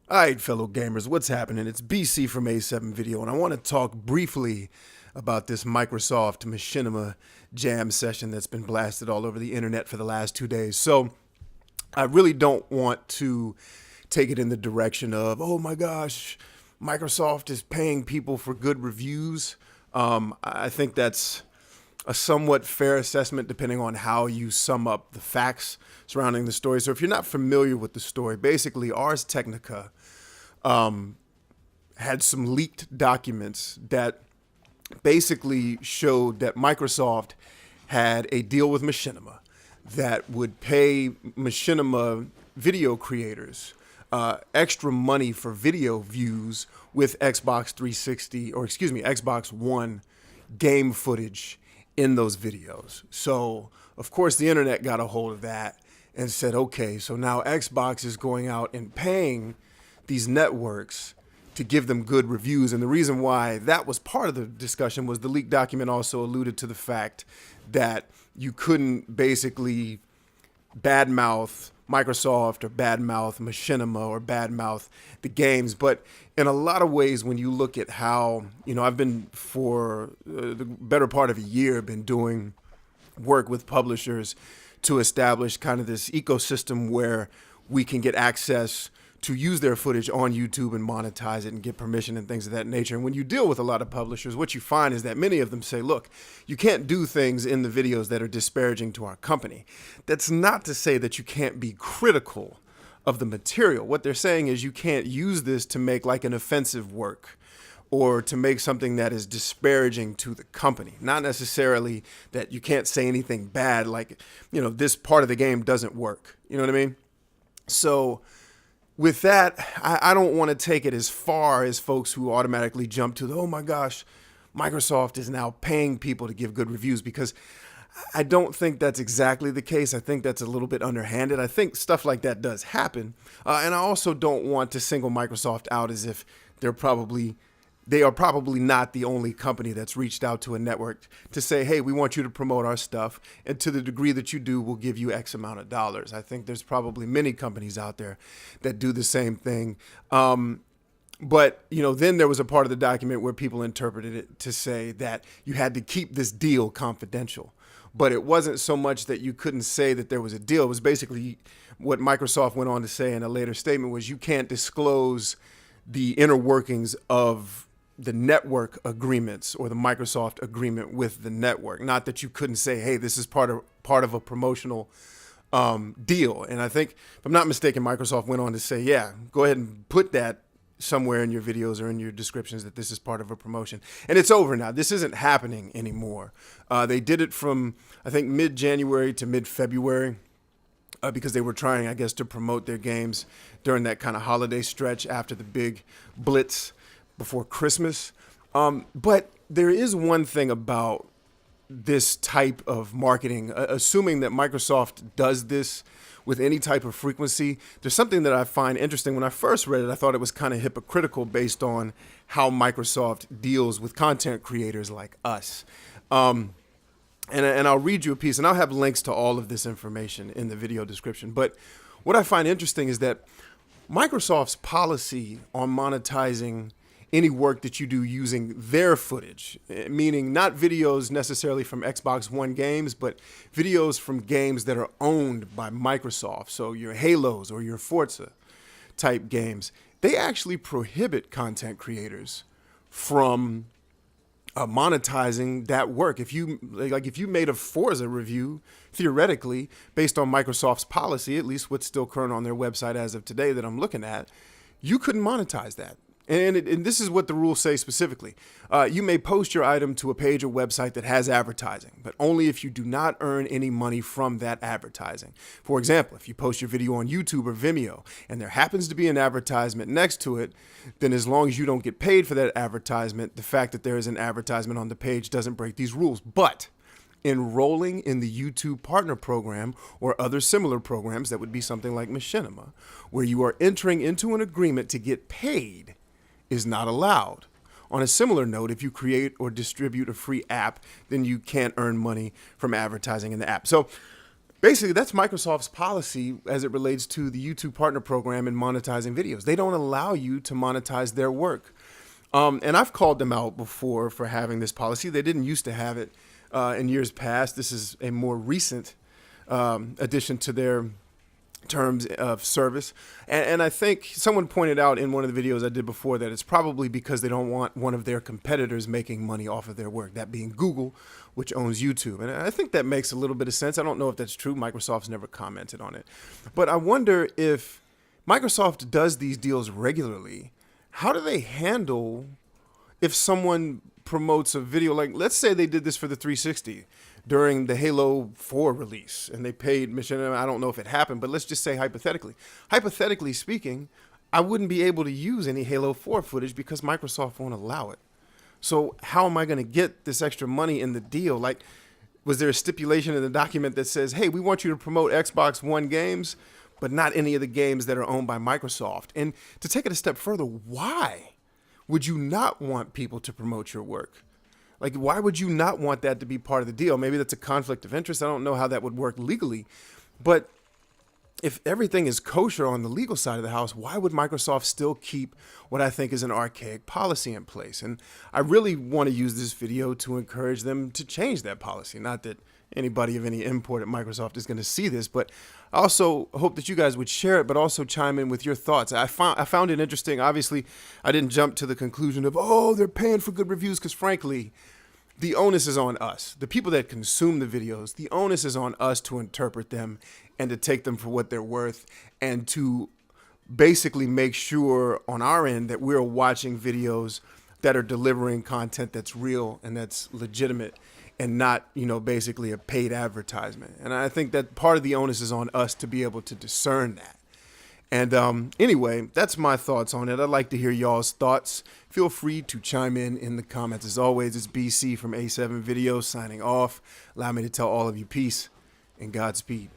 Alright, fellow gamers, what's happening? It's BC from A7 Video, and I want to talk briefly about this Microsoft Machinima jam session that's been blasted all over the internet for the last 2 days. So, I really don't want to take it in the direction of, oh my gosh, Microsoft is paying people for good reviews. I think that's a somewhat fair assessment depending on how you sum up the facts surrounding the story. So if you're not familiar with the story, basically Ars Technica had some leaked documents that basically showed that Microsoft had a deal with Machinima that would pay Machinima video creators extra money for video views with Xbox 360, or excuse me, Xbox One game footage in those videos. So, of course, the internet got a hold of that and said, okay, so now Xbox is going out and paying these networks to give them good reviews. And the reason why that was part of the discussion was the leaked document also alluded to the fact that you couldn't basically badmouth Microsoft or badmouth Machinima or badmouth the games. But in a lot of ways, when you look at how, I've been for the better part of a year been doing work with publishers to establish kind of this ecosystem where we can get access to use their footage on YouTube and monetize it and get permission and things of that nature. And when you deal with a lot of publishers, what you find is that many of them say, look, you can't do things in the videos that are disparaging to our company. That's not to say that you can't be critical of the material. What they're saying is you can't use this to make like an offensive work or to make something that is disparaging to the company. Not necessarily that you can't say anything bad, like, this part of the game doesn't work. You know what I mean? So with that, I don't want to take it as far as folks who automatically jump to the, oh my gosh, Microsoft is now paying people to give good reviews, because I don't think that's exactly the case. I think that's a little bit underhanded. I think stuff like that does happen. And I also don't want to single Microsoft out as if they are probably not the only company that's reached out to a network to say, hey, we want you to promote our stuff. And to the degree that you do, we'll give you X amount of dollars. I think there's probably many companies out there that do the same thing. But, then there was a part of the document where people interpreted it to say that you had to keep this deal confidential. But it wasn't so much that you couldn't say that there was a deal. It was basically what Microsoft went on to say in a later statement was you can't disclose the inner workings of the network agreements or the Microsoft agreement with the network. Not that you couldn't say, hey, this is part of a promotional deal. And I think, if I'm not mistaken, Microsoft went on to say, yeah, go ahead and put that somewhere in your videos or in your descriptions that this is part of a promotion. And it's over now. This isn't happening anymore. They did it from, I think, mid-January to mid-February. Because they were trying, I guess, to promote their games during that kind of holiday stretch after the big blitz before Christmas. But there is one thing about this type of marketing, assuming that Microsoft does this with any type of frequency. There's something that I find interesting. When I first read it, I thought it was kind of hypocritical based on how Microsoft deals with content creators like us. And I'll read you a piece, and I'll have links to all of this information in the video description. But what I find interesting is that Microsoft's policy on monetizing any work that you do using their footage, meaning not videos necessarily from Xbox One games, but videos from games that are owned by Microsoft. So your Halos or your Forza type games, they actually prohibit content creators from monetizing that work. If you made a Forza review, theoretically, based on Microsoft's policy, at least what's still current on their website as of today that I'm looking at, you couldn't monetize that. And this is what the rules say specifically. You may post your item to a page or website that has advertising, but only if you do not earn any money from that advertising. For example, if you post your video on YouTube or Vimeo and there happens to be an advertisement next to it, then as long as you don't get paid for that advertisement, the fact that there is an advertisement on the page doesn't break these rules. But enrolling in the YouTube Partner Program or other similar programs, that would be something like Machinima, where you are entering into an agreement to get paid, is not allowed. On a similar note, if you create or distribute a free app, then you can't earn money from advertising in the app. So basically, that's Microsoft's policy as it relates to the YouTube Partner Program and monetizing videos. They don't allow you to monetize their work. And I've called them out before for having this policy. They didn't used to have it in years past. This is a more recent addition to their terms of service. And I think someone pointed out in one of the videos I did before that it's probably because they don't want one of their competitors making money off of their work, that being Google, which owns YouTube. And I think that makes a little bit of sense. I don't know if that's true. Microsoft's never commented on it. But I wonder if Microsoft does these deals regularly, how do they handle if someone promotes a video? Like, let's say they did this for the 360 during the Halo 4 release, and they paid Machinima. I don't know if it happened, but let's just say hypothetically. Hypothetically speaking, I wouldn't be able to use any Halo 4 footage because Microsoft won't allow it. So how am I going to get this extra money in the deal? Like, was there a stipulation in the document that says, hey, we want you to promote Xbox One games, but not any of the games that are owned by Microsoft? And to take it a step further, why would you not want people to promote your work? Like, why would you not want that to be part of the deal? Maybe that's a conflict of interest. I don't know how that would work legally. But if everything is kosher on the legal side of the house, why would Microsoft still keep what I think is an archaic policy in place? And I really want to use this video to encourage them to change that policy. Not that anybody of any import at Microsoft is going to see this, but I also hope that you guys would share it, but also chime in with your thoughts. I found it interesting. Obviously, I didn't jump to the conclusion of, oh, they're paying for good reviews, because frankly, the onus is on us. The people that consume the videos, the onus is on us to interpret them and to take them for what they're worth, and to basically make sure on our end that we're watching videos that are delivering content that's real and that's legitimate, and not, basically a paid advertisement. And I think that part of the onus is on us to be able to discern that. And anyway, that's my thoughts on it. I'd like to hear y'all's thoughts. Feel free to chime in the comments. As always, it's BC from A7 Videos signing off. Allow me to tell all of you peace and Godspeed.